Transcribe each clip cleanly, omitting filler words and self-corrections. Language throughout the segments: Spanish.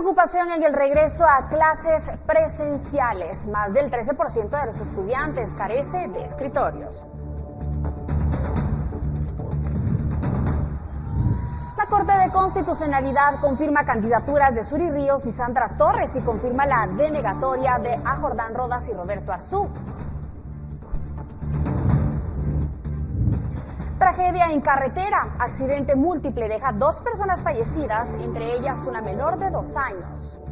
Preocupación en el regreso a clases presenciales. Más del 13% de los estudiantes carece de escritorios. La Corte de Constitucionalidad confirma candidaturas de Suri Ríos y Sandra Torres y confirma la denegatoria de A. Jordán Rodas y Roberto Arzú. Tragedia en carretera. Accidente múltiple deja 2 personas fallecidas, entre ellas una menor de 2 años.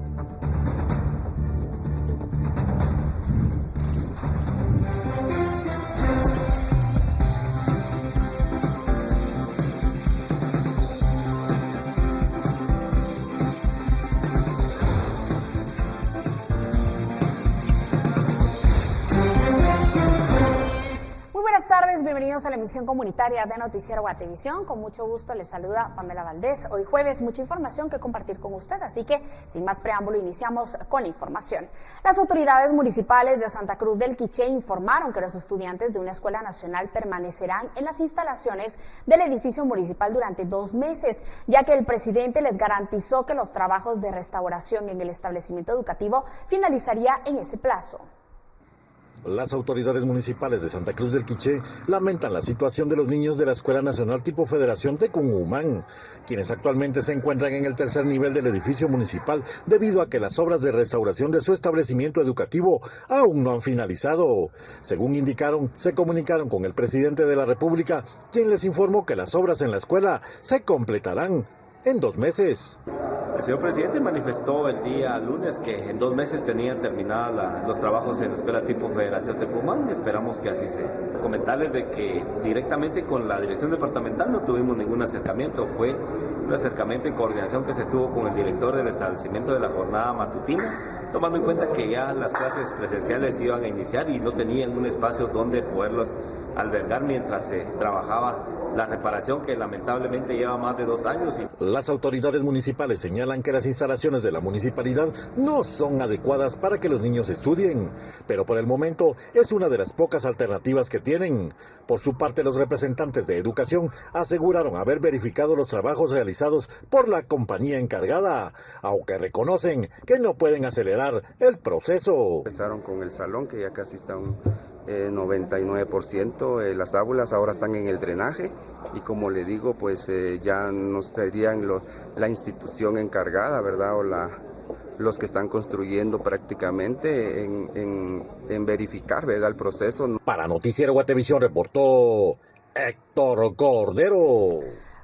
Bienvenidos a la emisión comunitaria de Noticiero Guatevisión. Con mucho gusto les saluda Pamela Valdés. Hoy jueves, mucha información que compartir con usted, así que sin más preámbulo iniciamos con la información. Las autoridades municipales de Santa Cruz del Quiché informaron que los estudiantes de una escuela nacional permanecerán en las instalaciones del edificio municipal durante 2 meses, ya que el presidente les garantizó que los trabajos de restauración en el establecimiento educativo finalizaría en ese plazo. Las autoridades municipales de Santa Cruz del Quiché lamentan la situación de los niños de la Escuela Nacional tipo Federación Tecumumán, quienes actualmente se encuentran en el 3er nivel del edificio municipal debido a que las obras de restauración de su establecimiento educativo aún no han finalizado. Según indicaron, se comunicaron con el presidente de la República, quien les informó que las obras en la escuela se completarán en 2 meses. El señor presidente manifestó el día lunes que en 2 meses tenían terminados los trabajos en la escuela tipo Federación Tecumán. Esperamos que así sea. Comentarles de que directamente con la dirección departamental no tuvimos ningún acercamiento. Fue un acercamiento en coordinación que se tuvo con el director del establecimiento de la jornada matutina, tomando en cuenta que ya las clases presenciales iban a iniciar y no tenían un espacio donde poderlos albergar mientras se trabajaba la reparación, que lamentablemente lleva más de 2 años. Las autoridades municipales señalan que las instalaciones de la municipalidad no son adecuadas para que los niños estudien, pero por el momento es una de las pocas alternativas que tienen. Por su parte, los representantes de educación aseguraron haber verificado los trabajos realizados por la compañía encargada, aunque reconocen que no pueden acelerar el proceso. Empezaron con el salón, que ya casi está un 99%, las aulas ahora están en el drenaje y como le digo, pues ya no serían la institución encargada, ¿verdad? O los que están construyendo prácticamente en verificar, ¿verdad?, el proceso. Para Noticiero Guatevisión reportó Héctor Cordero.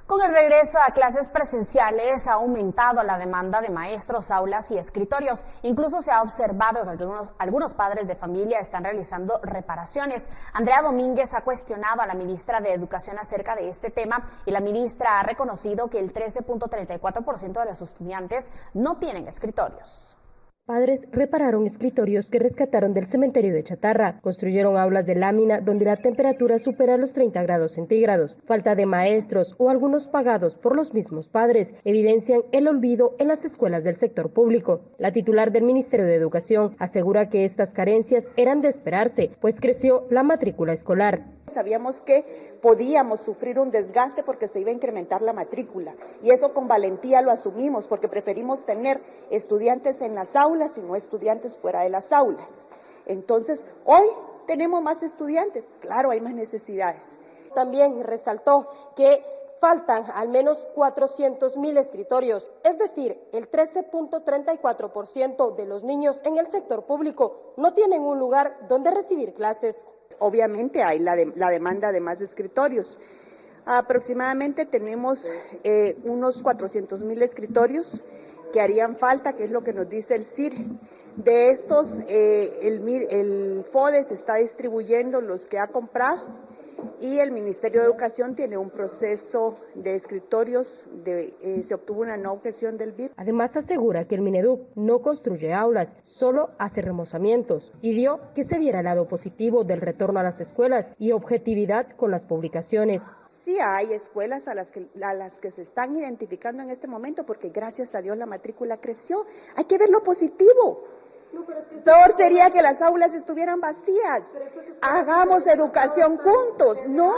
Con el regreso a clases presenciales ha aumentado la demanda de maestros, aulas y escritorios. Incluso se ha observado que algunos padres de familia están realizando reparaciones. Andrea Domínguez ha cuestionado a la ministra de Educación acerca de este tema y la ministra ha reconocido que el 13.34% de los estudiantes no tienen escritorios. Padres repararon escritorios que rescataron del cementerio de chatarra, construyeron aulas de lámina donde la temperatura supera los 30 grados centígrados. Falta de maestros o algunos pagados por los mismos padres evidencian el olvido en las escuelas del sector público. La titular del Ministerio de Educación asegura que estas carencias eran de esperarse, pues creció la matrícula escolar. Sabíamos que podíamos sufrir un desgaste porque se iba a incrementar la matrícula y eso con valentía lo asumimos porque preferimos tener estudiantes en las aulas y no estudiantes fuera de las aulas. Entonces, hoy tenemos más estudiantes, claro, hay más necesidades. También resaltó que faltan al menos 400,000 escritorios, es decir, el 13.34% de los niños en el sector público no tienen un lugar donde recibir clases. Obviamente hay la demanda de más escritorios. Aproximadamente tenemos unos 400,000 escritorios que harían falta, que es lo que nos dice el CIR. De estos, el FODES está distribuyendo los que ha comprado y el Ministerio de Educación tiene un proceso de escritorios, se obtuvo una no objeción del BID. Además asegura que el Mineduc no construye aulas, solo hace remozamientos y dio que se viera el lado positivo del retorno a las escuelas y objetividad con las publicaciones. Sí hay escuelas a las que se están identificando en este momento porque gracias a Dios la matrícula creció. Hay que ver lo positivo. Peor sería que las aulas estuvieran vacías. Hagamos educación juntos. No,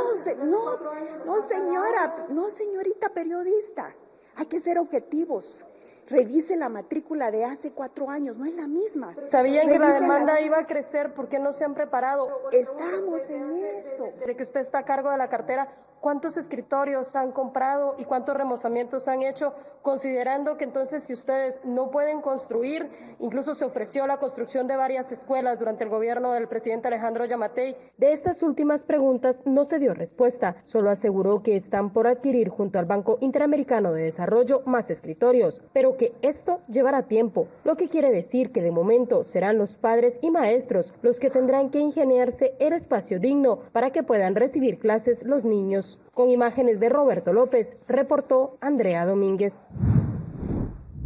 señorita periodista. Hay que ser objetivos. Revise la matrícula de hace 4 años, no es la misma. Sabían que la Revise demanda iba a crecer, ¿por qué no se han preparado? Estamos en eso. Desde que usted está a cargo de la cartera, ¿cuántos escritorios han comprado y cuántos remozamientos han hecho? Considerando que entonces si ustedes no pueden construir, incluso se ofreció la construcción de varias escuelas durante el gobierno del presidente Alejandro Yamatei. De estas últimas preguntas no se dio respuesta, solo aseguró que están por adquirir junto al Banco Interamericano de Desarrollo más escritorios, pero que esto llevará tiempo, lo que quiere decir que de momento serán los padres y maestros los que tendrán que ingeniarse el espacio digno para que puedan recibir clases los niños. Con imágenes de Roberto López, reportó Andrea Domínguez.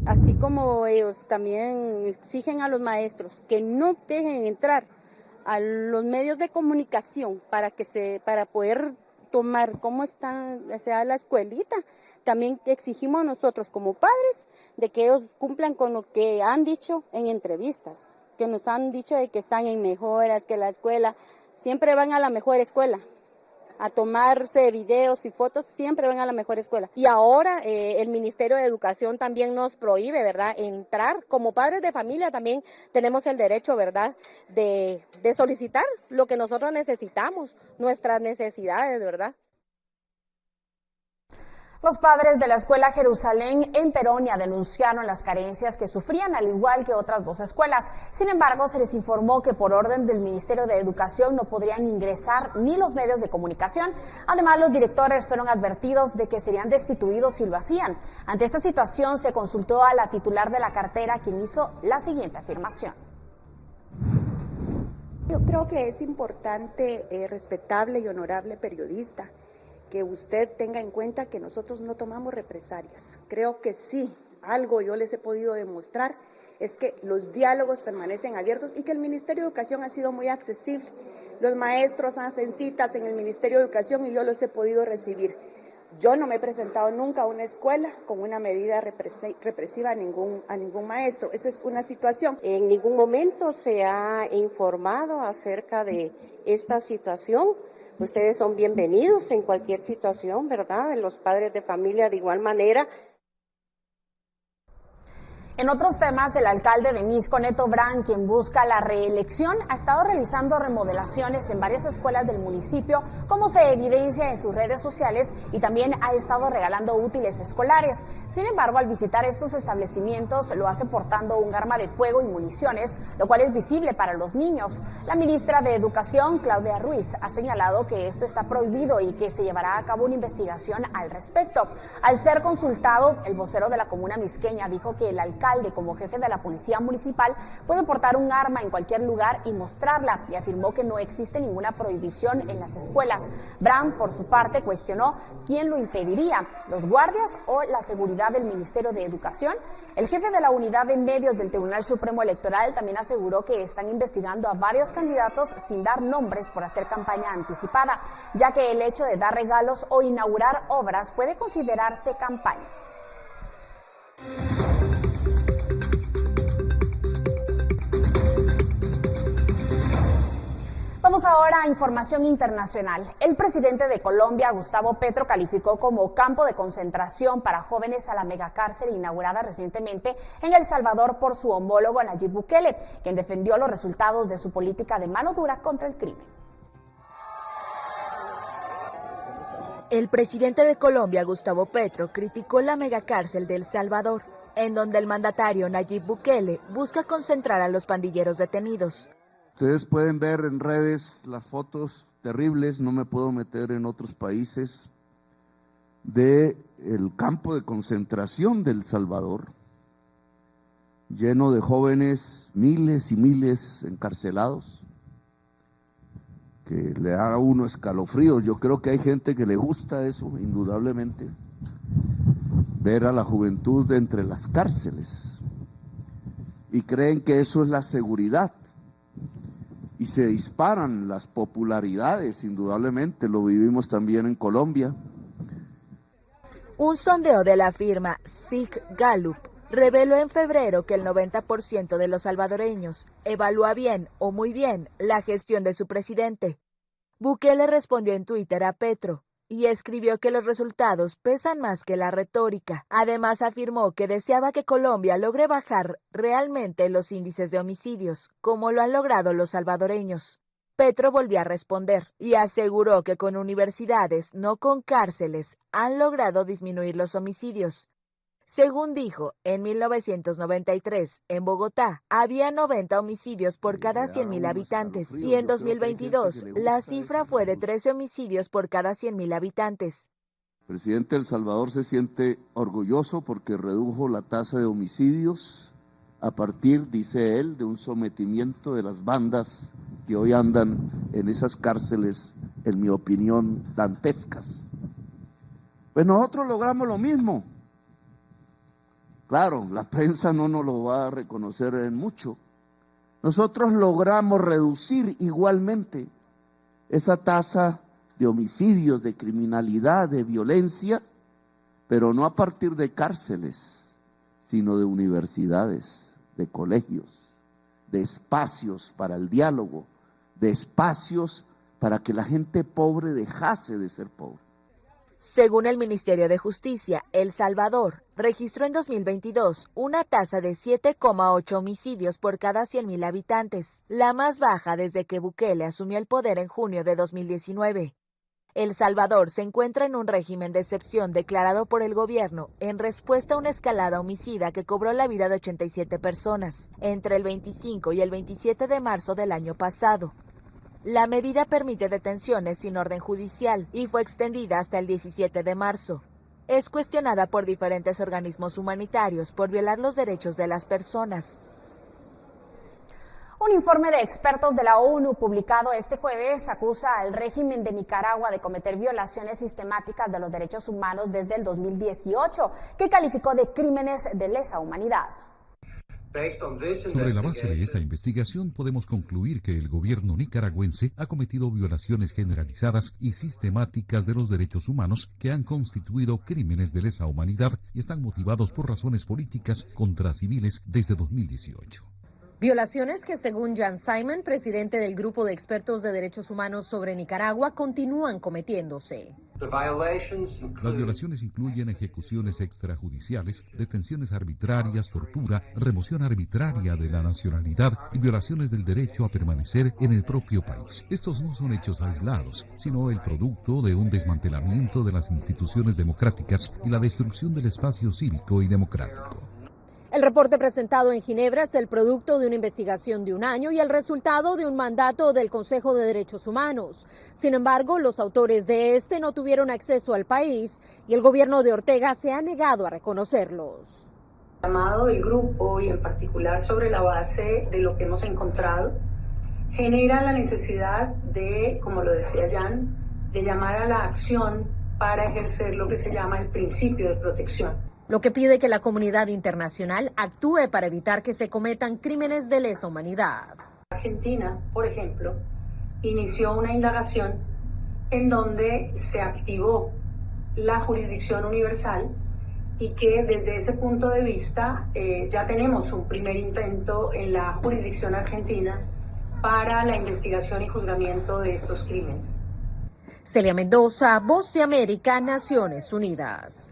Así como ellos también exigen a los maestros que no dejen entrar a los medios de comunicación para poder tomar cómo está la escuelita, también exigimos nosotros como padres de que ellos cumplan con lo que han dicho en entrevistas, que nos han dicho de que están en mejoras, que la escuela, siempre van a la mejor escuela. A tomarse videos y fotos, siempre van a la mejor escuela. Y ahora el Ministerio de Educación también nos prohíbe, ¿verdad?, entrar. Como padres de familia también tenemos el derecho, ¿verdad?, de solicitar lo que nosotros necesitamos, nuestras necesidades, ¿verdad? Los padres de la Escuela Jerusalén en Peronia denunciaron las carencias que sufrían, al igual que otras 2 escuelas. Sin embargo, se les informó que por orden del Ministerio de Educación no podrían ingresar ni los medios de comunicación. Además, los directores fueron advertidos de que serían destituidos si lo hacían. Ante esta situación, se consultó a la titular de la cartera, quien hizo la siguiente afirmación. Yo creo que es importante, respetable y honorable periodista, que usted tenga en cuenta que nosotros no tomamos represalias. Creo que sí, algo yo les he podido demostrar, es que los diálogos permanecen abiertos y que el Ministerio de Educación ha sido muy accesible. Los maestros hacen citas en el Ministerio de Educación y yo los he podido recibir. Yo no me he presentado nunca a una escuela con una medida represiva a ningún maestro. Esa es una situación. En ningún momento se ha informado acerca de esta situación. Ustedes son bienvenidos en cualquier situación, ¿verdad? Los padres de familia de igual manera. En otros temas, el alcalde de Misco, Neto Brand, quien busca la reelección, ha estado realizando remodelaciones en varias escuelas del municipio, como se evidencia en sus redes sociales, y también ha estado regalando útiles escolares. Sin embargo, al visitar estos establecimientos, lo hace portando un arma de fuego y municiones, lo cual es visible para los niños. La ministra de Educación, Claudia Ruiz, ha señalado que esto está prohibido y que se llevará a cabo una investigación al respecto. Al ser consultado, el vocero de la comuna misqueña dijo que el alcalde, como jefe de la policía municipal, puede portar un arma en cualquier lugar y mostrarla, y afirmó que no existe ninguna prohibición en las escuelas. Brand, por su parte, cuestionó quién lo impediría, los guardias o la seguridad del Ministerio de Educación. El jefe de la unidad de medios del Tribunal Supremo Electoral también aseguró que están investigando a varios candidatos sin dar nombres por hacer campaña anticipada, ya que el hecho de dar regalos o inaugurar obras puede considerarse campaña. Vamos ahora a información internacional. El presidente de Colombia, Gustavo Petro, calificó como campo de concentración para jóvenes a la megacárcel inaugurada recientemente en El Salvador por su homólogo Nayib Bukele, quien defendió los resultados de su política de mano dura contra el crimen. El presidente de Colombia, Gustavo Petro, criticó la megacárcel de El Salvador, en donde el mandatario Nayib Bukele busca concentrar a los pandilleros detenidos. Ustedes pueden ver en redes las fotos terribles, no me puedo meter en otros países, de el campo de concentración de El Salvador, lleno de jóvenes, miles y miles encarcelados, que le da a uno escalofríos. Yo creo que hay gente que le gusta eso, indudablemente, ver a la juventud entre las cárceles, y creen que eso es la seguridad. Y se disparan las popularidades, indudablemente, lo vivimos también en Colombia. Un sondeo de la firma SIG Gallup reveló en febrero que el 90% de los salvadoreños evalúa bien o muy bien la gestión de su presidente. Bukele respondió en Twitter a Petro, y escribió que los resultados pesan más que la retórica. Además, afirmó que deseaba que Colombia logre bajar realmente los índices de homicidios, como lo han logrado los salvadoreños. Petro volvió a responder y aseguró que con universidades, no con cárceles, han logrado disminuir los homicidios. Según dijo, en 1993, en Bogotá, había 90 homicidios por cada 100.000 habitantes y en 2022 la cifra fue de 13 homicidios por cada 100.000 habitantes. El presidente de El Salvador se siente orgulloso porque redujo la tasa de homicidios a partir, dice él, de un sometimiento de las bandas que hoy andan en esas cárceles, en mi opinión, dantescas. Pues nosotros logramos lo mismo. Claro, la prensa no nos lo va a reconocer en mucho. Nosotros logramos reducir igualmente esa tasa de homicidios, de criminalidad, de violencia, pero no a partir de cárceles, sino de universidades, de colegios, de espacios para el diálogo, de espacios para que la gente pobre dejase de ser pobre. Según el Ministerio de Justicia, El Salvador registró en 2022 una tasa de 7,8 homicidios por cada 100.000 habitantes, la más baja desde que Bukele asumió el poder en junio de 2019. El Salvador se encuentra en un régimen de excepción declarado por el gobierno en respuesta a una escalada homicida que cobró la vida de 87 personas entre el 25 y el 27 de marzo del año pasado. La medida permite detenciones sin orden judicial y fue extendida hasta el 17 de marzo. Es cuestionada por diferentes organismos humanitarios por violar los derechos de las personas. Un informe de expertos de la ONU publicado este jueves acusa al régimen de Nicaragua de cometer violaciones sistemáticas de los derechos humanos desde el 2018, que calificó de crímenes de lesa humanidad. Sobre la base de esta investigación, podemos concluir que el gobierno nicaragüense ha cometido violaciones generalizadas y sistemáticas de los derechos humanos que han constituido crímenes de lesa humanidad y están motivados por razones políticas contra civiles desde 2018. Violaciones que, según Jan Simon, presidente del Grupo de Expertos de Derechos Humanos sobre Nicaragua, continúan cometiéndose. Las violaciones incluyen ejecuciones extrajudiciales, detenciones arbitrarias, tortura, remoción arbitraria de la nacionalidad y violaciones del derecho a permanecer en el propio país. Estos no son hechos aislados, sino el producto de un desmantelamiento de las instituciones democráticas y la destrucción del espacio cívico y democrático. El reporte presentado en Ginebra es el producto de una investigación de un año y el resultado de un mandato del Consejo de Derechos Humanos. Sin embargo, los autores de este no tuvieron acceso al país y el gobierno de Ortega se ha negado a reconocerlos. El llamado del grupo y en particular sobre la base de lo que hemos encontrado genera la necesidad de, como lo decía Jan, de llamar a la acción para ejercer lo que se llama el principio de protección. Lo que pide que la comunidad internacional actúe para evitar que se cometan crímenes de lesa humanidad. Argentina, por ejemplo, inició una indagación en donde se activó la jurisdicción universal y que desde ese punto de vista ya tenemos un primer intento en la jurisdicción argentina para la investigación y juzgamiento de estos crímenes. Celia Mendoza, Voz de América, Naciones Unidas.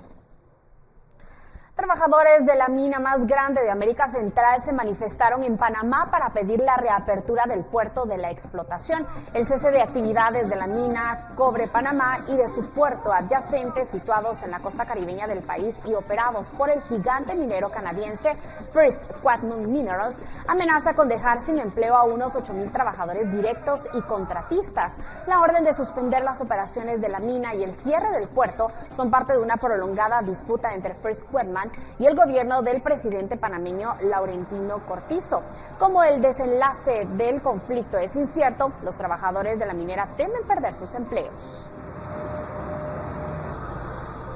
Trabajadores de la mina más grande de América Central se manifestaron en Panamá para pedir la reapertura del puerto de la explotación, el cese de actividades de la mina Cobre Panamá y de su puerto adyacente situados en la costa caribeña del país y operados por el gigante minero canadiense First Quantum Minerals, amenaza con dejar sin empleo a unos 8,000 trabajadores directos y contratistas. La orden de suspender las operaciones de la mina y el cierre del puerto son parte de una prolongada disputa entre First Quantum y el gobierno del presidente panameño Laurentino Cortizo. Como el desenlace del conflicto es incierto, los trabajadores de la minera temen perder sus empleos.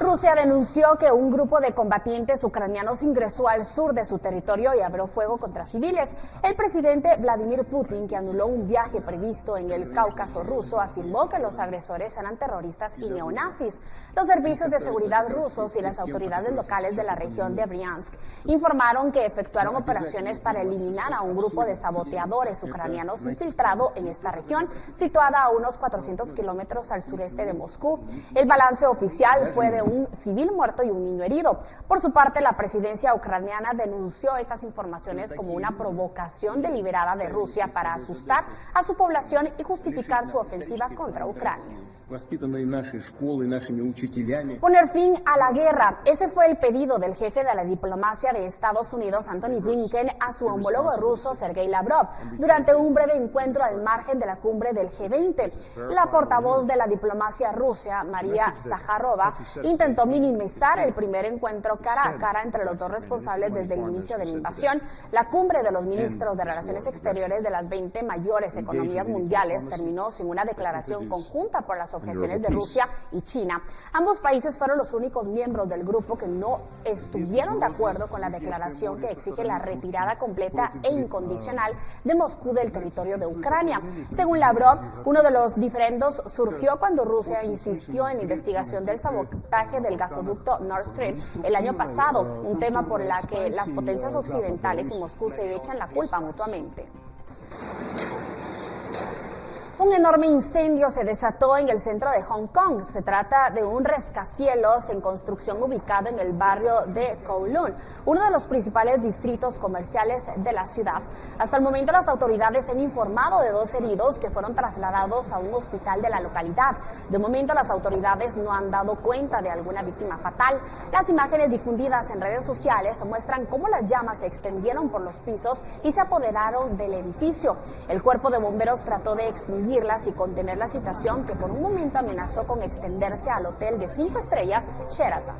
Rusia denunció que un grupo de combatientes ucranianos ingresó al sur de su territorio y abrió fuego contra civiles. El presidente Vladimir Putin, que anuló un viaje previsto en el Cáucaso ruso, afirmó que los agresores eran terroristas y neonazis. Los servicios de seguridad rusos y las autoridades locales de la región de Briansk informaron que efectuaron operaciones para eliminar a un grupo de saboteadores ucranianos infiltrado en esta región, situada a unos 400 kilómetros al sureste de Moscú. El balance oficial fue de un civil muerto y un niño herido. Por su parte, la presidencia ucraniana denunció estas informaciones como una provocación deliberada de Rusia para asustar a su población y justificar su ofensiva contra Ucrania. Poner fin a la guerra. Ese fue el pedido del jefe de la diplomacia de Estados Unidos, Antony Blinken, a su homólogo ruso, Sergei Lavrov, durante un breve encuentro al margen de la cumbre del G20. La portavoz de la diplomacia rusa, María Zaharova, intentó minimizar el primer encuentro cara a cara entre los dos responsables desde el inicio de la invasión. La cumbre de los ministros de Relaciones Exteriores de las 20 mayores economías mundiales terminó sin una declaración conjunta por las objeciones de Rusia y China. Ambos países fueron los únicos miembros del grupo que no estuvieron de acuerdo con la declaración que exige la retirada completa e incondicional de Moscú del territorio de Ucrania. Según Lavrov, uno de los diferendos surgió cuando Rusia insistió en la investigación del sabotaje del gasoducto Nord Stream el año pasado, un tema por la que las potencias occidentales y Moscú se echan la culpa mutuamente. Un enorme incendio se desató en el centro de Hong Kong. Se trata de un rascacielos en construcción ubicado en el barrio de Kowloon, uno de los principales distritos comerciales de la ciudad. Hasta el momento las autoridades han informado de 2 heridos que fueron trasladados a un hospital de la localidad. De momento las autoridades no han dado cuenta de alguna víctima fatal. Las imágenes difundidas en redes sociales muestran cómo las llamas se extendieron por los pisos y se apoderaron del edificio. El cuerpo de bomberos trató de extinguirlas y contener la situación que por un momento amenazó con extenderse al hotel de 5 estrellas Sheraton.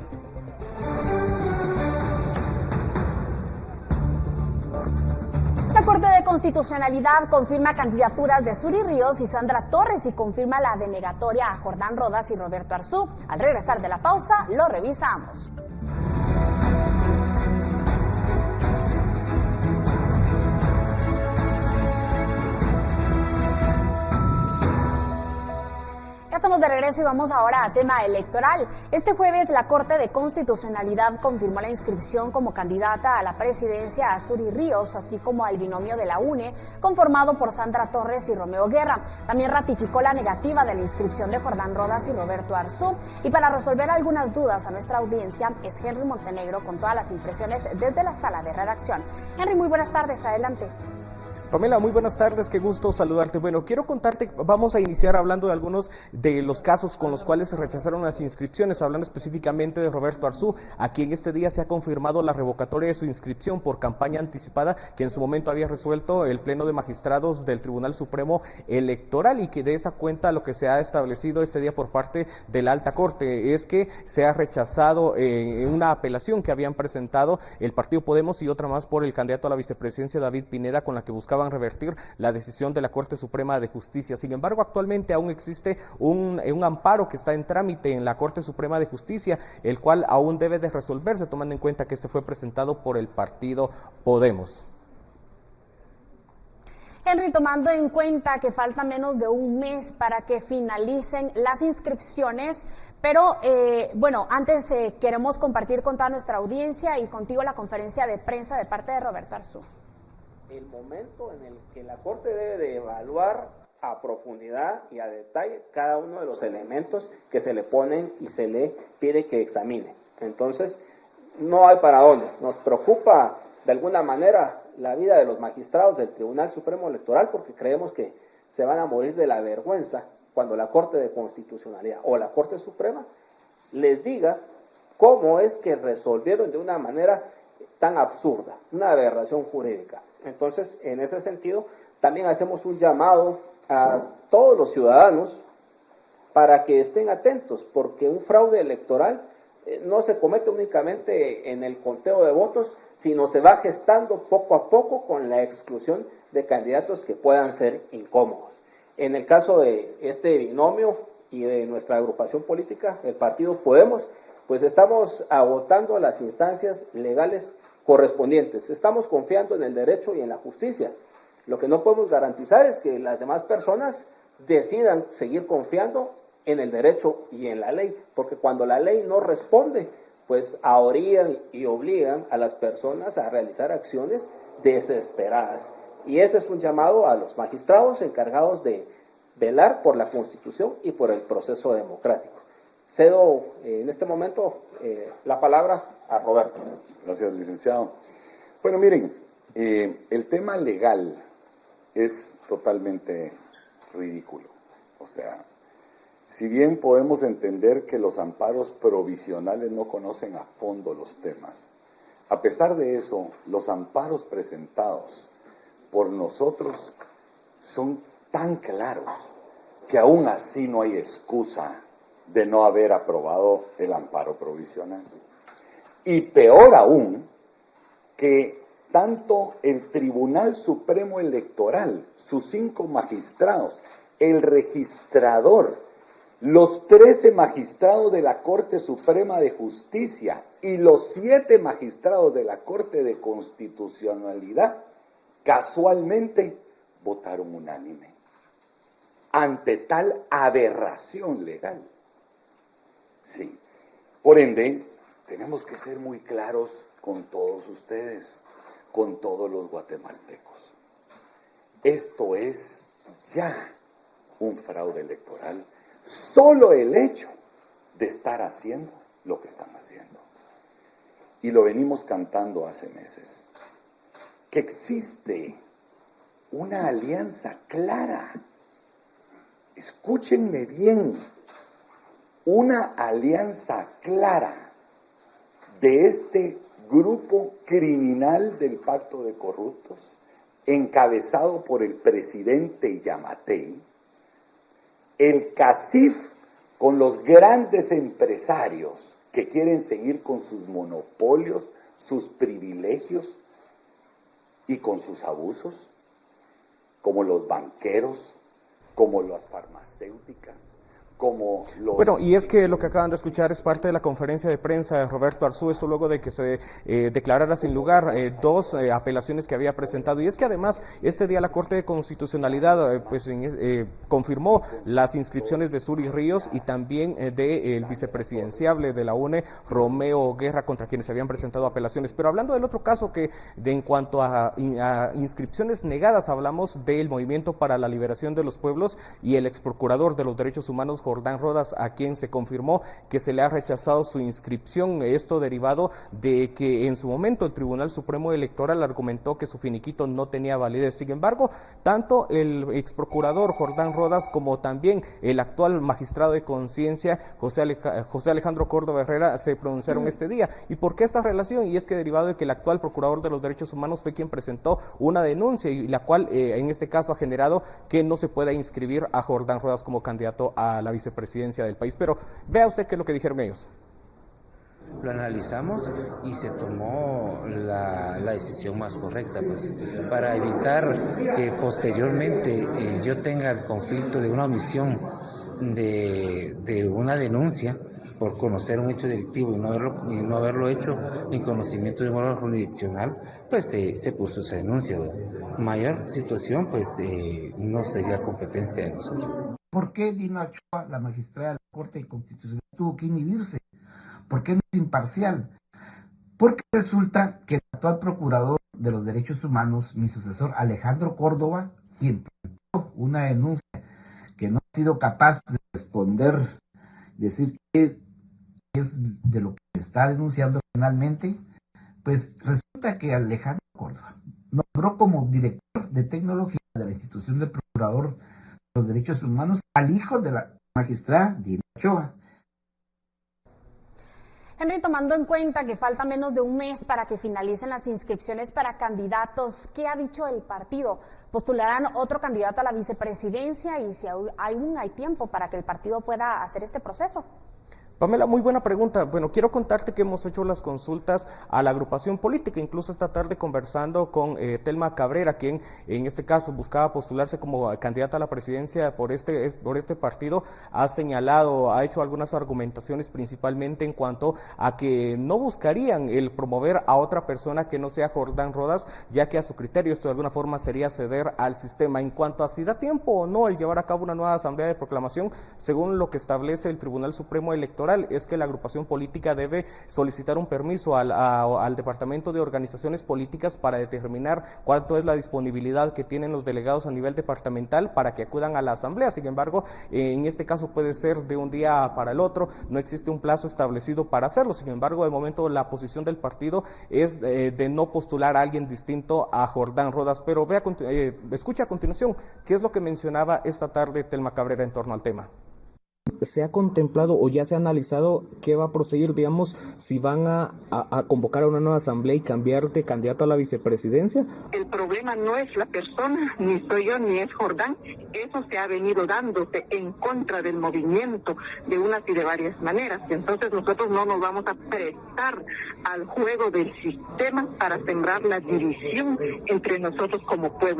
La Corte de Constitucionalidad confirma candidaturas de Zury Ríos y Sandra Torres y confirma la denegatoria a Jordán Rodas y Roberto Arzú. Al regresar de la pausa, lo revisamos. Ya estamos de regreso y vamos ahora a tema electoral. Este jueves la Corte de Constitucionalidad confirmó la inscripción como candidata a la presidencia a Zury Ríos, así como al binomio de la UNE, conformado por Sandra Torres y Romeo Guerra. También ratificó la negativa de la inscripción de Jordán Rodas y Roberto Arzú. Y para resolver algunas dudas a nuestra audiencia es Henry Montenegro con todas las impresiones desde la sala de redacción. Henry, muy buenas tardes, adelante. Pamela, muy buenas tardes, qué gusto saludarte. Bueno, quiero contarte, vamos a iniciar hablando de algunos de los casos con los cuales se rechazaron las inscripciones, hablando específicamente de Roberto Arzú, a quien este día se ha confirmado la revocatoria de su inscripción por campaña anticipada, que en su momento había resuelto el Pleno de Magistrados del Tribunal Supremo Electoral, y que de esa cuenta lo que se ha establecido este día por parte de la Alta Corte es que se ha rechazado una apelación que habían presentado el Partido Podemos y otra más por el candidato a la vicepresidencia David Pineda, con la que buscaba revertir la decisión de la Corte Suprema de Justicia. Sin embargo, actualmente aún existe un amparo que está en trámite en la Corte Suprema de Justicia, el cual aún debe de resolverse, tomando en cuenta que este fue presentado por el Partido Podemos. Henry, tomando en cuenta que falta menos de un mes para que finalicen las inscripciones, pero bueno, antes queremos compartir con toda nuestra audiencia y contigo la conferencia de prensa de parte de Roberto Arzú. El momento en el que la Corte debe de evaluar a profundidad y a detalle cada uno de los elementos que se le ponen y se le pide que examine. Entonces, no hay para dónde. Nos preocupa de alguna manera la vida de los magistrados del Tribunal Supremo Electoral, porque creemos que se van a morir de la vergüenza cuando la Corte de Constitucionalidad o la Corte Suprema les diga cómo es que resolvieron de una manera tan absurda, una aberración jurídica. Entonces, en ese sentido, también hacemos un llamado a todos los ciudadanos para que estén atentos, porque un fraude electoral no se comete únicamente en el conteo de votos, sino se va gestando poco a poco con la exclusión de candidatos que puedan ser incómodos. En el caso de este binomio y de nuestra agrupación política, el Partido Podemos, pues estamos agotando las instancias legales correspondientes. Estamos confiando en el derecho y en la justicia. Lo que no podemos garantizar es que las demás personas decidan seguir confiando en el derecho y en la ley, porque cuando la ley no responde, pues ahorían y obligan a las personas a realizar acciones desesperadas. Y ese es un llamado a los magistrados encargados de velar por la Constitución y por el proceso democrático. Cedo en este momento la palabra a Roberto. Gracias, licenciado. Bueno, miren, el tema legal es totalmente ridículo. O sea, si bien podemos entender que los amparos provisionales no conocen a fondo los temas, a pesar de eso, los amparos presentados por nosotros son tan claros que aún así no hay excusa de no haber aprobado el amparo provisional. Y peor aún, que tanto el Tribunal Supremo Electoral, sus 5 magistrados, el registrador, los 13 magistrados de la Corte Suprema de Justicia y los 7 magistrados de la Corte de Constitucionalidad, casualmente votaron unánime ante tal aberración legal. Sí, por ende, tenemos que ser muy claros con todos ustedes, con todos los guatemaltecos. Esto es ya un fraude electoral, solo el hecho de estar haciendo lo que están haciendo. Y lo venimos cantando hace meses, que existe una alianza clara. Escúchenme bien, una alianza clara de este grupo criminal del Pacto de Corruptos, encabezado por el presidente Yamatei, el CACIF con los grandes empresarios que quieren seguir con sus monopolios, sus privilegios y con sus abusos, como los banqueros, como las farmacéuticas, como los... Bueno, y es que lo que acaban de escuchar es parte de la conferencia de prensa de Roberto Arzú, esto luego de que se declarara sin lugar 2 apelaciones que había presentado. Y es que además este día la Corte de Constitucionalidad confirmó las inscripciones de Suri Ríos y también del vicepresidenciable de la UNE, Romeo Guerra, contra quienes se habían presentado apelaciones. Pero hablando del otro caso, que en cuanto a inscripciones negadas, hablamos del Movimiento para la Liberación de los Pueblos y el exprocurador de los Derechos Humanos, Jordán Rodas, a quien se confirmó que se le ha rechazado su inscripción. Esto derivado de que en su momento el Tribunal Supremo Electoral argumentó que su finiquito no tenía validez. Sin embargo, tanto el exprocurador Jordán Rodas como también el actual magistrado de conciencia, José Alejandro Córdoba Herrera, se pronunciaron este día. ¿Y por qué esta relación? Y es que derivado de que el actual procurador de los derechos humanos fue quien presentó una denuncia y la cual en este caso ha generado que no se pueda inscribir a Jordán Rodas como candidato a la vicepresidencia del país. Pero vea usted qué es lo que dijeron ellos. Lo analizamos y se tomó la decisión más correcta, pues, para evitar que posteriormente yo tenga el conflicto de una omisión de una denuncia por conocer un hecho delictivo y no haberlo hecho en conocimiento de un órgano jurisdiccional, pues se puso esa denuncia, ¿verdad? Mayor situación, pues no sería competencia de nosotros. ¿Por qué Dina Ochoa, la magistrada de la Corte Constitucional, tuvo que inhibirse? ¿Por qué no es imparcial? Porque resulta que el actual procurador de los derechos humanos, mi sucesor Alejandro Córdoba, quien presentó una denuncia que no ha sido capaz de responder, decir qué es de lo que está denunciando finalmente, pues resulta que Alejandro Córdoba nombró como director de tecnología de la institución del procurador los derechos humanos al hijo de la magistrada Dina Ochoa. Henry, tomando en cuenta que falta menos de un mes para que finalicen las inscripciones para candidatos, ¿qué ha dicho el partido? ¿Postularán otro candidato a la vicepresidencia y si aún hay tiempo para que el partido pueda hacer este proceso? Pamela, muy buena pregunta. Bueno, quiero contarte que hemos hecho las consultas a la agrupación política, incluso esta tarde conversando con Telma Cabrera, quien en este caso buscaba postularse como candidata a la presidencia por este partido, ha señalado, ha hecho algunas argumentaciones principalmente en cuanto a que no buscarían el promover a otra persona que no sea Jordán Rodas, ya que a su criterio esto de alguna forma sería ceder al sistema. En cuanto a si da tiempo o no el llevar a cabo una nueva asamblea de proclamación, según lo que establece el Tribunal Supremo Electoral, es que la agrupación política debe solicitar un permiso al Departamento de Organizaciones Políticas para determinar cuánto es la disponibilidad que tienen los delegados a nivel departamental para que acudan a la asamblea. Sin embargo, en este caso puede ser de un día para el otro, no existe un plazo establecido para hacerlo. Sin embargo, de momento la posición del partido es de no postular a alguien distinto a Jordán Rodas. Pero escucha a continuación qué es lo que mencionaba esta tarde Telma Cabrera en torno al tema. ¿Se ha contemplado o ya se ha analizado qué va a proceder, digamos, si van a convocar a una nueva asamblea y cambiar de candidato a la vicepresidencia? El problema no es la persona, ni soy yo, ni es Jordán. Eso se ha venido dándose en contra del movimiento de unas y de varias maneras. Entonces nosotros no nos vamos a prestar al juego del sistema para sembrar la división entre nosotros como pueblo.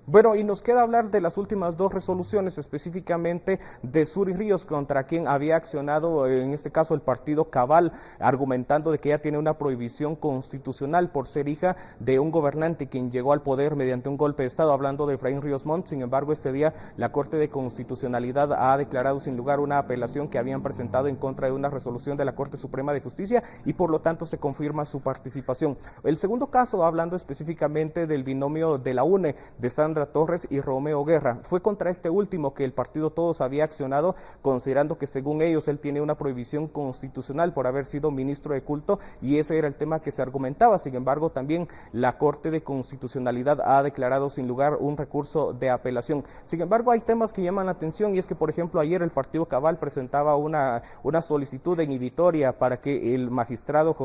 Bueno, y nos queda hablar de las últimas dos resoluciones, específicamente de Suri Ríos, contra quien había accionado, en este caso, el partido Cabal, argumentando de que ella tiene una prohibición constitucional por ser hija de un gobernante quien llegó al poder mediante un golpe de Estado, hablando de Efraín Ríos Montt. Sin embargo, este día la Corte de Constitucionalidad ha declarado sin lugar una apelación que habían presentado en contra de una resolución de la Corte Suprema de Justicia y por lo tanto se confirma su participación. El segundo caso, hablando específicamente del binomio de la UNE, de Sandra Torres y Romeo Guerra. Fue contra este último que el partido Todos había accionado, considerando que según ellos él tiene una prohibición constitucional por haber sido ministro de culto, y ese era el tema que se argumentaba. Sin embargo, también la Corte de Constitucionalidad ha declarado sin lugar un recurso de apelación. Sin embargo, hay temas que llaman la atención, y es que, por ejemplo, ayer el partido Cabal presentaba una solicitud de inhibitoria para que el magistrado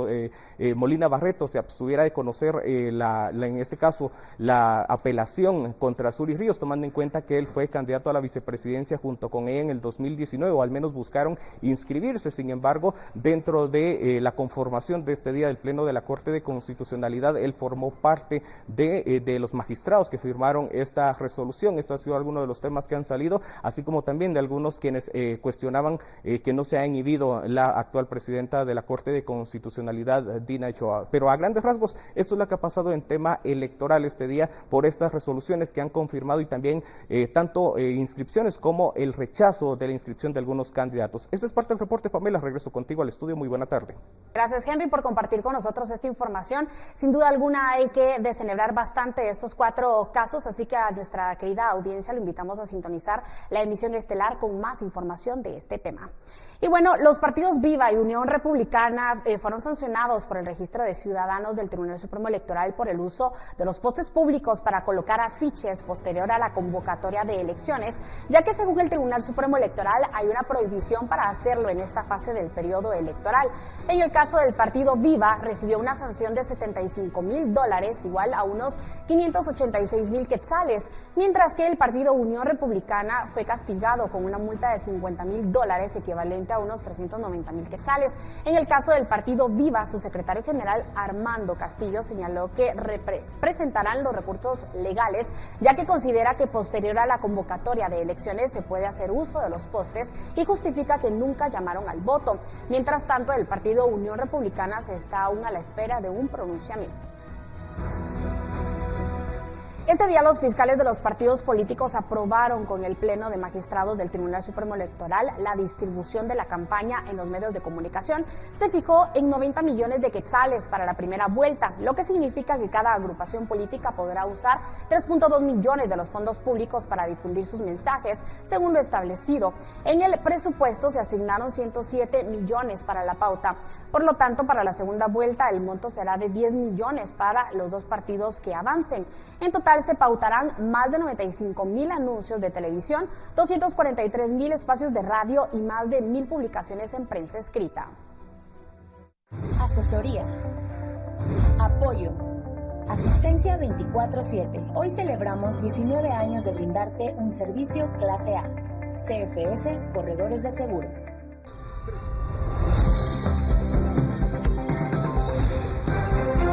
Molina Barreto se abstuviera de conocer en este caso la apelación contra Suri Ríos, tomando en cuenta que él fue candidato a la vicepresidencia junto con ella en el 2019, o al menos buscaron inscribirse. Sin embargo, dentro de la conformación de este día del Pleno de la Corte de Constitucionalidad, él formó parte de los magistrados que firmaron esta resolución. Esto ha sido alguno de los temas que han salido, así como también de algunos quienes cuestionaban que no se ha inhibido la actual presidenta de la Corte de Constitucionalidad, Dina Ochoa. Pero a grandes rasgos, esto es lo que ha pasado en tema electoral este día por estas resoluciones que han confirmado, y también tanto inscripciones como el rechazo de la inscripción de algunos candidatos. Este es parte del reporte, Pamela. Regreso contigo al estudio. Muy buena tarde. Gracias, Henry, por compartir con nosotros esta información. Sin duda alguna hay que descenebrar bastante estos 4 casos, así que a nuestra querida audiencia lo invitamos a sintonizar la emisión estelar con más información de este tema. Y bueno, los partidos Viva y Unión Republicana fueron sancionados por el Registro de Ciudadanos del Tribunal Supremo Electoral por el uso de los postes públicos para colocar afiches posterior a la convocatoria de elecciones, ya que según el Tribunal Supremo Electoral hay una prohibición para hacerlo en esta fase del periodo electoral. En el caso del partido Viva, recibió una sanción de $75,000, igual a unos 586,000 quetzales, mientras que el partido Unión Republicana fue castigado con una multa de $50,000, equivalente a unos 390,000 quetzales. En el caso del partido Viva, su secretario general Armando Castillo señaló que presentarán los recursos legales, ya que considera que posterior a la convocatoria de elecciones se puede hacer uso de los postes y justifica que nunca llamaron al voto. Mientras tanto, el partido Unión Republicana se está aún a la espera de un pronunciamiento. Este día los fiscales de los partidos políticos aprobaron con el Pleno de Magistrados del Tribunal Supremo Electoral la distribución de la campaña en los medios de comunicación. Se fijó en 90 millones de quetzales para la primera vuelta, lo que significa que cada agrupación política podrá usar 3.2 millones de los fondos públicos para difundir sus mensajes, según lo establecido. En el presupuesto se asignaron 107 millones para la pauta. Por lo tanto, para la segunda vuelta el monto será de 10 millones para los 2 partidos que avancen. En total se pautarán más de 95,000 anuncios de televisión, 243,000 espacios de radio y más de 1,000 publicaciones en prensa escrita. Asesoría, apoyo, asistencia 24/7. Hoy celebramos 19 años de brindarte un servicio clase A. CFS Corredores de Seguros.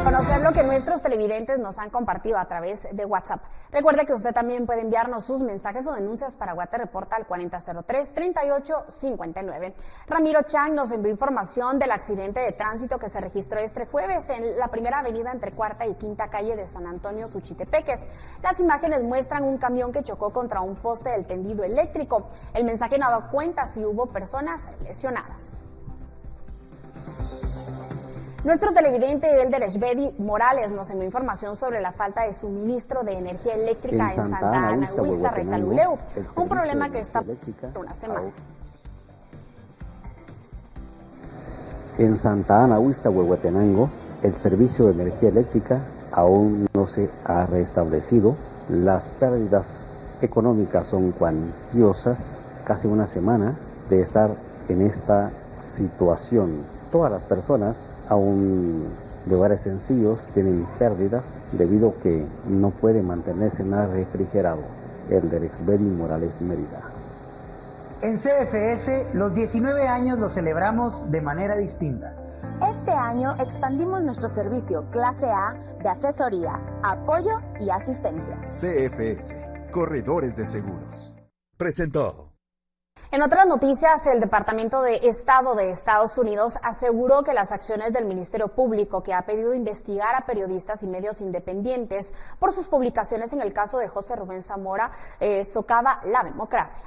Conocer lo que nuestros televidentes nos han compartido a través de WhatsApp. Recuerde que usted también puede enviarnos sus mensajes o denuncias para Guate Reporta al 4003-3859. Ramiro Chang nos envió información del accidente de tránsito que se registró este jueves en la primera avenida entre Cuarta y Quinta Calle de San Antonio, Suchitepeques. Las imágenes muestran un camión que chocó contra un poste del tendido eléctrico. El mensaje no da cuenta si hubo personas lesionadas. Nuestro televidente Elder Eshbedi Morales nos envió información sobre la falta de suministro de energía eléctrica en Santa Ana Huista, Retaluleu, un problema que está por una semana. En Santa Ana Huista, Huehuetenango, el servicio de energía eléctrica aún no se ha restablecido. Las pérdidas económicas son cuantiosas, casi una semana de estar en esta situación. Todas las personas, aún de hogares sencillos, tienen pérdidas debido a que no puede mantenerse nada refrigerado. Elder Eshbedi Morales, Mérida. En CFS, los 19 años los celebramos de manera distinta. Este año expandimos nuestro servicio clase A de asesoría, apoyo y asistencia. CFS, Corredores de Seguros. Presentó. En otras noticias, el Departamento de Estado de Estados Unidos aseguró que las acciones del Ministerio Público, que ha pedido investigar a periodistas y medios independientes por sus publicaciones en el caso de José Rubén Zamora, socava la democracia.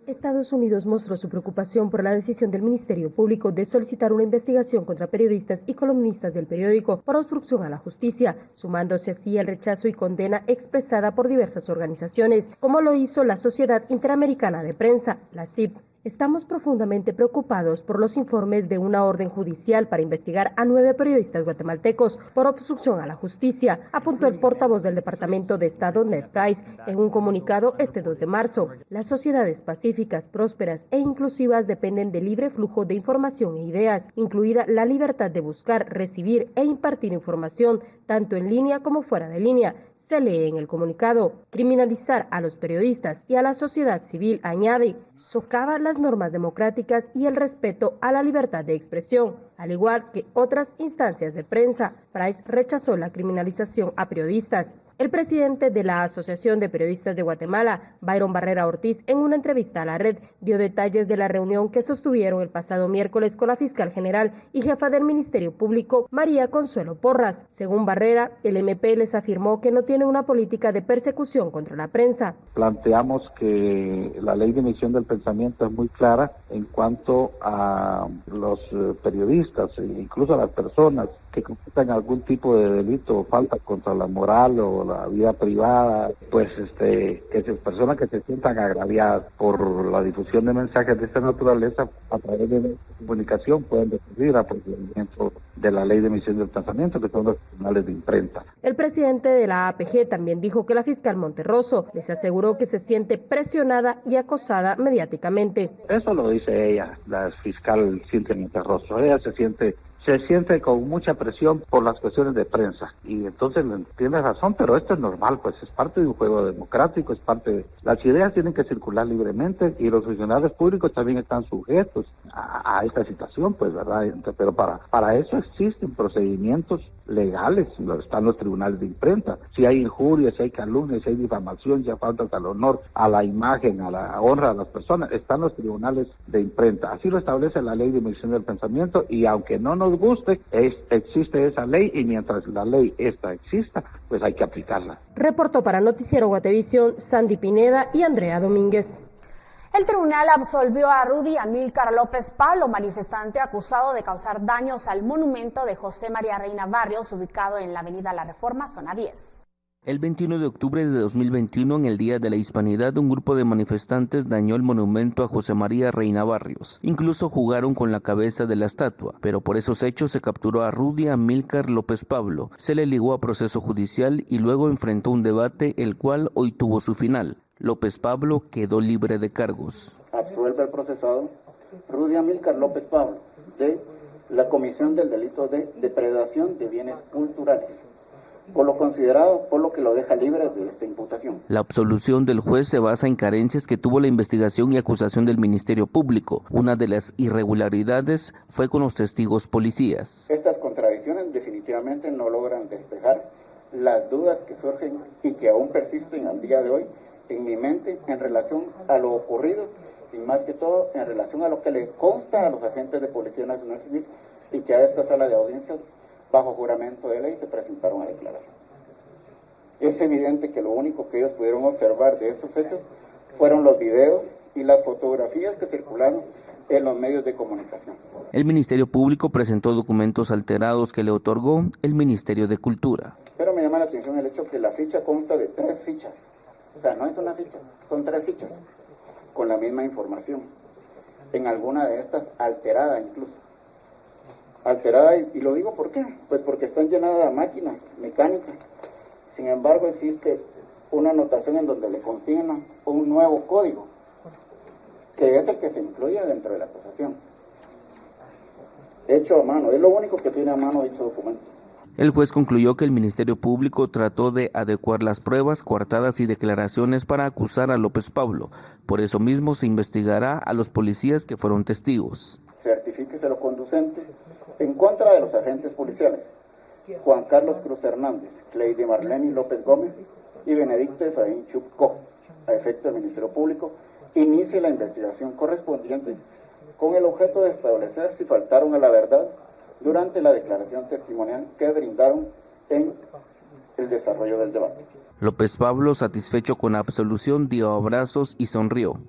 Estados Unidos mostró su preocupación por la decisión del Ministerio Público de solicitar una investigación contra periodistas y columnistas del periódico por obstrucción a la justicia, sumándose así al rechazo y condena expresada por diversas organizaciones, como lo hizo la Sociedad Interamericana de Prensa, la SIP. Estamos profundamente preocupados por los informes de una orden judicial para investigar a 9 periodistas guatemaltecos por obstrucción a la justicia, apuntó el portavoz del Departamento de Estado, Ned Price, en un comunicado este 2 de marzo. Las sociedades pacíficas, prósperas e inclusivas dependen del libre flujo de información e ideas, incluida la libertad de buscar, recibir e impartir información, tanto en línea como fuera de línea, se lee en el comunicado. Criminalizar a los periodistas y a la sociedad civil, añade, socava las normas democráticas y el respeto a la libertad de expresión, al igual que otras instancias de prensa. Price rechazó la criminalización a periodistas. El presidente de la Asociación de Periodistas de Guatemala, Byron Barrera Ortiz, en una entrevista a la red, dio detalles de la reunión que sostuvieron el pasado miércoles con la fiscal general y jefa del Ministerio Público, María Consuelo Porras. Según Barrera, el MP les afirmó que no tiene una política de persecución contra la prensa. Planteamos que la ley de emisión del pensamiento es muy clara en cuanto a los periodistas e incluso a las personas que cometan algún tipo de delito o falta contra la moral o la vida privada, pues que esas personas que se sientan agraviadas por la difusión de mensajes de esta naturaleza a través de comunicación pueden recurrir a procedimientos de la ley de emisión del pensamiento, que son los tribunales de imprenta. El presidente de la APG también dijo que la fiscal Monterroso les aseguró que se siente presionada y acosada mediáticamente. Eso lo dice ella, la fiscal Cintia Monterroso. Ella se siente con mucha presión por las cuestiones de prensa y entonces tiene razón, pero esto es normal, pues es parte de un juego democrático, es parte de... Las ideas tienen que circular libremente y los funcionarios públicos también están sujetos a esta situación, pues, ¿verdad? Pero para eso existen procedimientos legales, están los tribunales de imprenta. Si hay injurias, si hay calumnias, si hay difamación, si hay faltas al honor, a la imagen, a la honra de las personas, están los tribunales de imprenta. Así lo establece la ley de emisión del pensamiento y aunque no nos guste, existe esa ley y mientras la ley esta exista, pues hay que aplicarla. Reportó para Noticiero Guatevisión Sandy Pineda y Andrea Domínguez. El tribunal absolvió a Rudy Amílcar López Pablo, manifestante acusado de causar daños al monumento de José María Reina Barrios, ubicado en la avenida La Reforma, zona 10. El 21 de octubre de 2021, en el Día de la Hispanidad, un grupo de manifestantes dañó el monumento a José María Reina Barrios. Incluso jugaron con la cabeza de la estatua, pero por esos hechos se capturó a Rudy Amílcar López Pablo. Se le ligó a proceso judicial y luego enfrentó un debate, el cual hoy tuvo su final. López Pablo quedó libre de cargos. Absuelve al procesado Rudy Amílcar López Pablo de la comisión del delito de depredación de bienes culturales. por lo considerado, por lo que lo deja libre de esta imputación. La absolución del juez se basa en carencias que tuvo la investigación y acusación del Ministerio Público. Una de las irregularidades fue con los testigos policías. Estas contradicciones definitivamente no logran despejar las dudas que surgen y que aún persisten al día de hoy en mi mente en relación a lo ocurrido y más que todo en relación a lo que le consta a los agentes de Policía Nacional Civil y que a esta sala de audiencias bajo juramento de ley se presentaron a declarar. Es evidente que lo único que ellos pudieron observar de estos hechos fueron los videos y las fotografías que circularon en los medios de comunicación. El Ministerio Público presentó documentos alterados que le otorgó el Ministerio de Cultura. Pero me llama la atención el hecho que la ficha consta de 3 fichas. O sea, no es una ficha, son 3 fichas, con la misma información. En alguna de estas alterada incluso. Alterada, y lo digo ¿por qué? Pues porque están llenadas de máquina mecánica. Sin embargo, existe una anotación en donde le consignan un nuevo código, que es el que se incluye dentro de la acusación. Hecho a mano, es lo único que tiene a mano dicho documento. El juez concluyó que el Ministerio Público trató de adecuar las pruebas, coartadas y declaraciones para acusar a López Pablo. Por eso mismo se investigará a los policías que fueron testigos. Certifíquese lo conducente en contra de los agentes policiales Juan Carlos Cruz Hernández, Cleidy Marlene López Gómez y Benedicto Efraín Chupco. A efecto del Ministerio Público, inicie la investigación correspondiente con el objeto de establecer si faltaron a la verdad durante la declaración testimonial que brindaron en el desarrollo del debate. López Pablo, satisfecho con la absolución, dio abrazos y sonrió.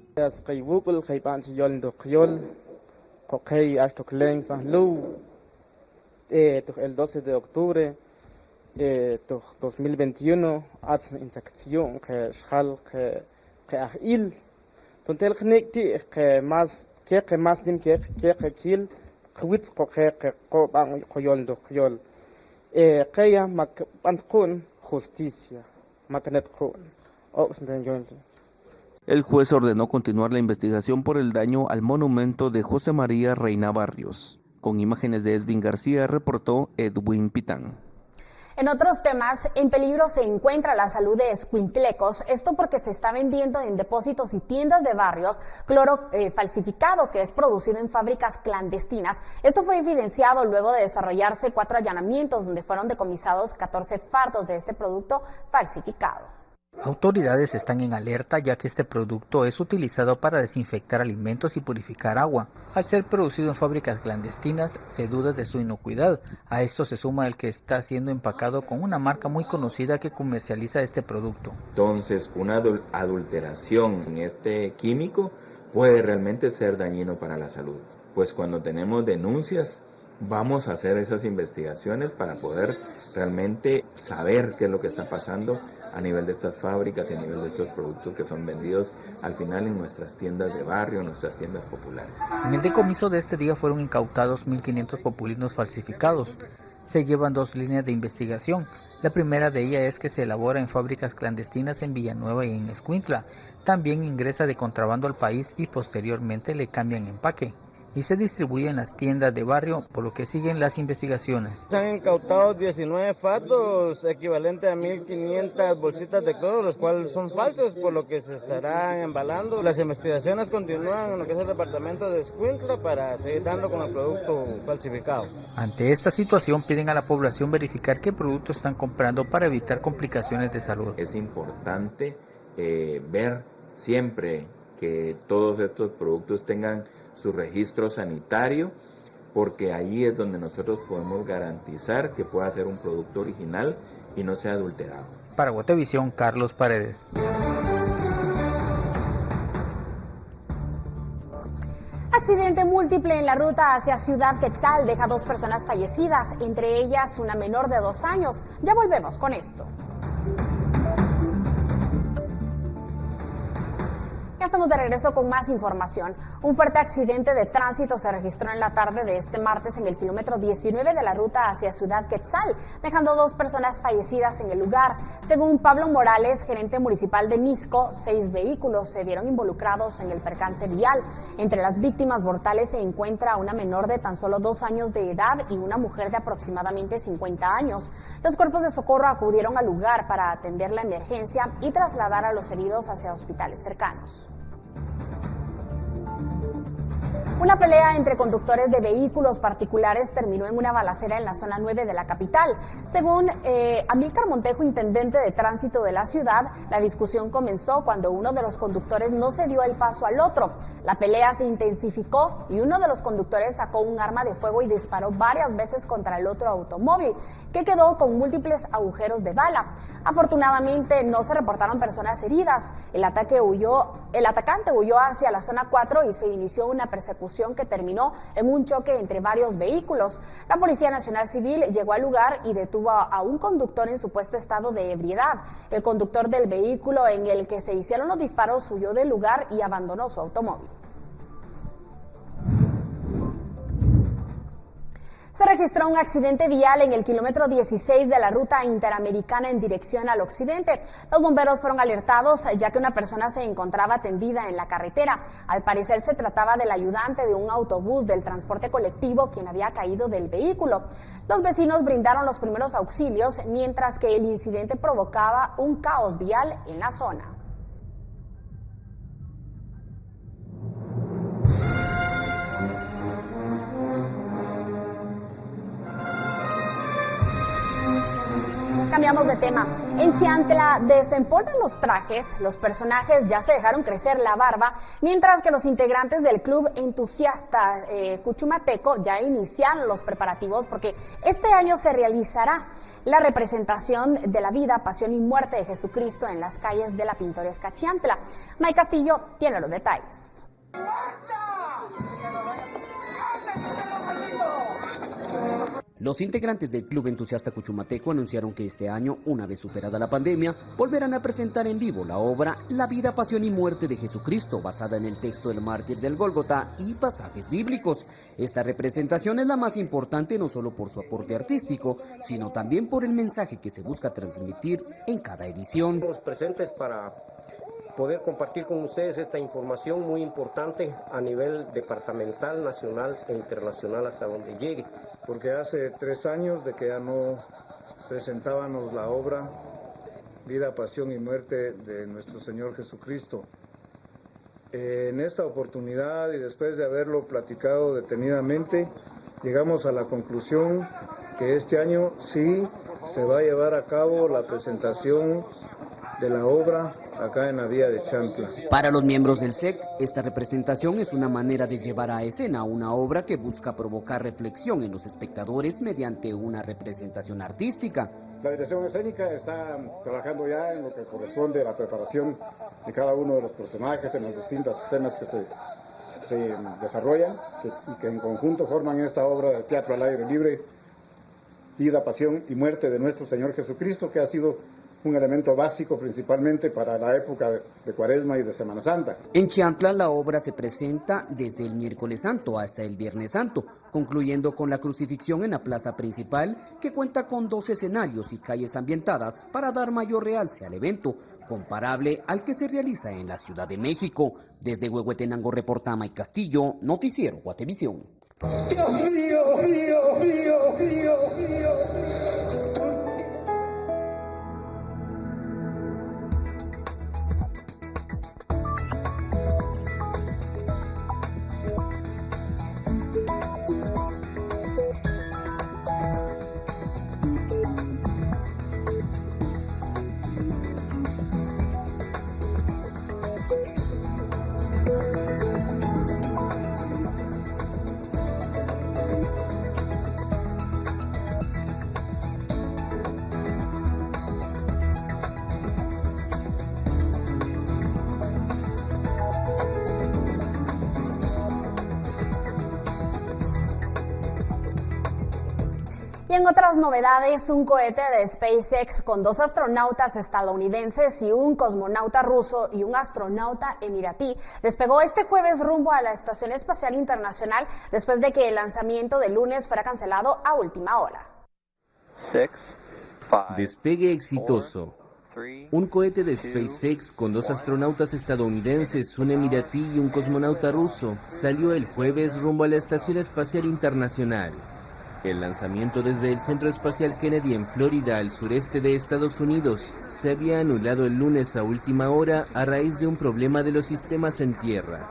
El 12 de octubre de 2021, en sección que más justicia. El juez ordenó continuar la investigación por el daño al monumento de José María Reina Barrios. Con imágenes de Esvin García, reportó Edwin Pitán. En otros temas, en peligro se encuentra la salud de escuintlecos, esto porque se está vendiendo en depósitos y tiendas de barrios cloro falsificado que es producido en fábricas clandestinas. Esto fue evidenciado luego de desarrollarse 4 allanamientos donde fueron decomisados 14 fardos de este producto falsificado. Autoridades están en alerta ya que este producto es utilizado para desinfectar alimentos y purificar agua. Al ser producido en fábricas clandestinas, se duda de su inocuidad. A esto se suma el que está siendo empacado con una marca muy conocida que comercializa este producto. Entonces, una adulteración en este químico puede realmente ser dañino para la salud. Pues cuando tenemos denuncias, vamos a hacer esas investigaciones para poder realmente saber qué es lo que está pasando a nivel de estas fábricas y a nivel de estos productos que son vendidos al final en nuestras tiendas de barrio, nuestras tiendas populares. En el decomiso de este día fueron incautados 1.500 populinos falsificados. Se llevan 2 líneas de investigación. La primera de ellas es que se elabora en fábricas clandestinas en Villanueva y en Escuintla. También ingresa de contrabando al país y posteriormente le cambian empaque y se distribuye en las tiendas de barrio, por lo que siguen las investigaciones. Se han incautado 19 fardos, equivalente a 1.500 bolsitas de cloro, los cuales son falsos, por lo que se estarán embalando. Las investigaciones continúan en lo que es el departamento de Escuintla para seguir dando con el producto falsificado. Ante esta situación piden a la población verificar qué productos están comprando para evitar complicaciones de salud. Es importante ver siempre que todos estos productos tengan su registro sanitario, porque ahí es donde nosotros podemos garantizar que pueda ser un producto original y no sea adulterado. Para Guatevisión, Carlos Paredes. Accidente múltiple en la ruta hacia Ciudad Quetzal deja 2 personas fallecidas, entre ellas una menor de 2 años. Ya volvemos con esto. Ya estamos de regreso con más información. Un fuerte accidente de tránsito se registró en la tarde de este martes en el kilómetro 19 de la ruta hacia Ciudad Quetzal, dejando 2 personas fallecidas en el lugar. Según Pablo Morales, gerente municipal de Misco, 6 vehículos se vieron involucrados en el percance vial. Entre las víctimas mortales se encuentra una menor de tan solo 2 años de edad y una mujer de aproximadamente 50 años. Los cuerpos de socorro acudieron al lugar para atender la emergencia y trasladar a los heridos hacia hospitales cercanos. Una pelea entre conductores de vehículos particulares terminó en una balacera en la zona 9 de la capital. Según Amílcar Montejo, intendente de tránsito de la ciudad, la discusión comenzó cuando uno de los conductores no se dio el paso al otro. La pelea se intensificó y uno de los conductores sacó un arma de fuego y disparó varias veces contra el otro automóvil, que quedó con múltiples agujeros de bala. Afortunadamente no se reportaron personas heridas. El atacante huyó hacia la zona 4 y se inició una persecución que terminó en un choque entre varios vehículos. La Policía Nacional Civil llegó al lugar y detuvo a un conductor en supuesto estado de ebriedad. El conductor del vehículo en el que se hicieron los disparos huyó del lugar y abandonó su automóvil. Se registró un accidente vial en el kilómetro 16 de la ruta interamericana en dirección al occidente. Los bomberos fueron alertados ya que una persona se encontraba tendida en la carretera. Al parecer se trataba del ayudante de un autobús del transporte colectivo quien había caído del vehículo. Los vecinos brindaron los primeros auxilios mientras que el incidente provocaba un caos vial en la zona. Cambiamos de tema. En Chiantla desempolvan los trajes, los personajes ya se dejaron crecer la barba, mientras que los integrantes del club entusiasta cuchumateco ya iniciaron los preparativos porque este año se realizará la representación de la vida, pasión y muerte de Jesucristo en las calles de la pintoresca Chiantla. May Castillo tiene los detalles. Los integrantes del Club Entusiasta Cuchumateco anunciaron que este año, una vez superada la pandemia, volverán a presentar en vivo la obra La vida, pasión y muerte de Jesucristo, basada en el texto del mártir del Gólgota y pasajes bíblicos. Esta representación es la más importante no solo por su aporte artístico, sino también por el mensaje que se busca transmitir en cada edición. Estamos presentes para poder compartir con ustedes esta información muy importante a nivel departamental, nacional e internacional hasta donde llegue. Porque hace 3 años de que ya no presentábamos la obra Vida, Pasión y Muerte de nuestro Señor Jesucristo. En esta oportunidad y después de haberlo platicado detenidamente, llegamos a la conclusión que este año sí se va a llevar a cabo la presentación de la obra acá en la vía de Chiantla. Para los miembros del SEC, esta representación es una manera de llevar a escena una obra que busca provocar reflexión en los espectadores mediante una representación artística. La dirección escénica está trabajando ya en lo que corresponde a la preparación de cada uno de los personajes en las distintas escenas que se desarrollan y que en conjunto forman esta obra de teatro al aire libre, Vida, Pasión y Muerte de nuestro Señor Jesucristo, que ha sido un elemento básico principalmente para la época de Cuaresma y de Semana Santa. En Chiantla la obra se presenta desde el miércoles santo hasta el viernes santo, concluyendo con la crucifixión en la plaza principal, que cuenta con 2 escenarios y calles ambientadas para dar mayor realce al evento, comparable al que se realiza en la Ciudad de México. Desde Huehuetenango reporta May Castillo, Noticiero Guatevisión. Dios mío, mío, mío, mío, mío. otras novedades, un cohete de SpaceX con 2 astronautas estadounidenses y un cosmonauta ruso y un astronauta emiratí despegó este jueves rumbo a la Estación Espacial Internacional después de que el lanzamiento del lunes fuera cancelado a última hora. Despegue exitoso. Un cohete de SpaceX con 2 astronautas estadounidenses, un emiratí y un cosmonauta ruso salió el jueves rumbo a la Estación Espacial Internacional. El lanzamiento desde el Centro Espacial Kennedy en Florida, al sureste de Estados Unidos, se había anulado el lunes a última hora a raíz de un problema de los sistemas en tierra.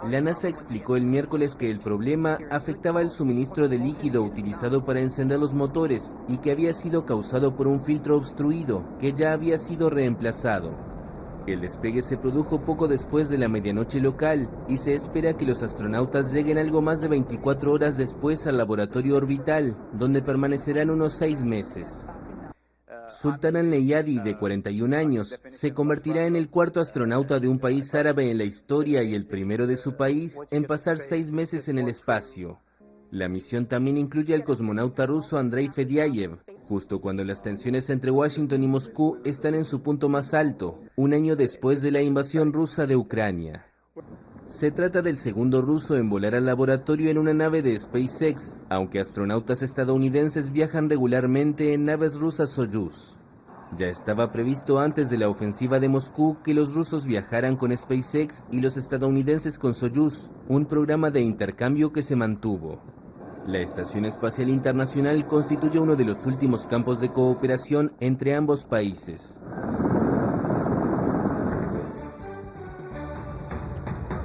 La NASA explicó el miércoles que el problema afectaba el suministro de líquido utilizado para encender los motores y que había sido causado por un filtro obstruido que ya había sido reemplazado. El despegue se produjo poco después de la medianoche local y se espera que los astronautas lleguen algo más de 24 horas después al laboratorio orbital, donde permanecerán unos 6 meses. Sultan al-Neyadi, de 41 años, se convertirá en el 4º astronauta de un país árabe en la historia y el primero de su país en pasar 6 meses en el espacio. La misión también incluye al cosmonauta ruso Andrei Fedyayev, justo cuando las tensiones entre Washington y Moscú están en su punto más alto, un año después de la invasión rusa de Ucrania. Se trata del segundo ruso en volar al laboratorio en una nave de SpaceX, aunque astronautas estadounidenses viajan regularmente en naves rusas Soyuz. Ya estaba previsto antes de la ofensiva de Moscú que los rusos viajaran con SpaceX y los estadounidenses con Soyuz, un programa de intercambio que se mantuvo. La Estación Espacial Internacional constituye uno de los últimos campos de cooperación entre ambos países.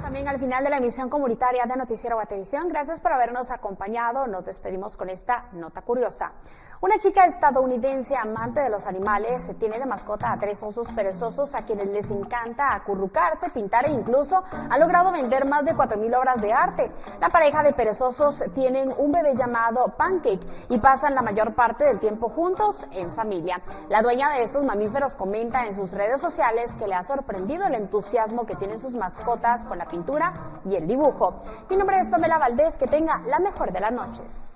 También al final de la emisión comunitaria de Noticiero Guatevisión, gracias por habernos acompañado. Nos despedimos con esta nota curiosa. Una chica estadounidense amante de los animales tiene de mascota a 3 osos perezosos a quienes les encanta acurrucarse, pintar e incluso ha logrado vender más de 4,000 obras de arte. La pareja de perezosos tienen un bebé llamado Pancake y pasan la mayor parte del tiempo juntos en familia. La dueña de estos mamíferos comenta en sus redes sociales que le ha sorprendido el entusiasmo que tienen sus mascotas con la pintura y el dibujo. Mi nombre es Pamela Valdés, que tenga la mejor de las noches.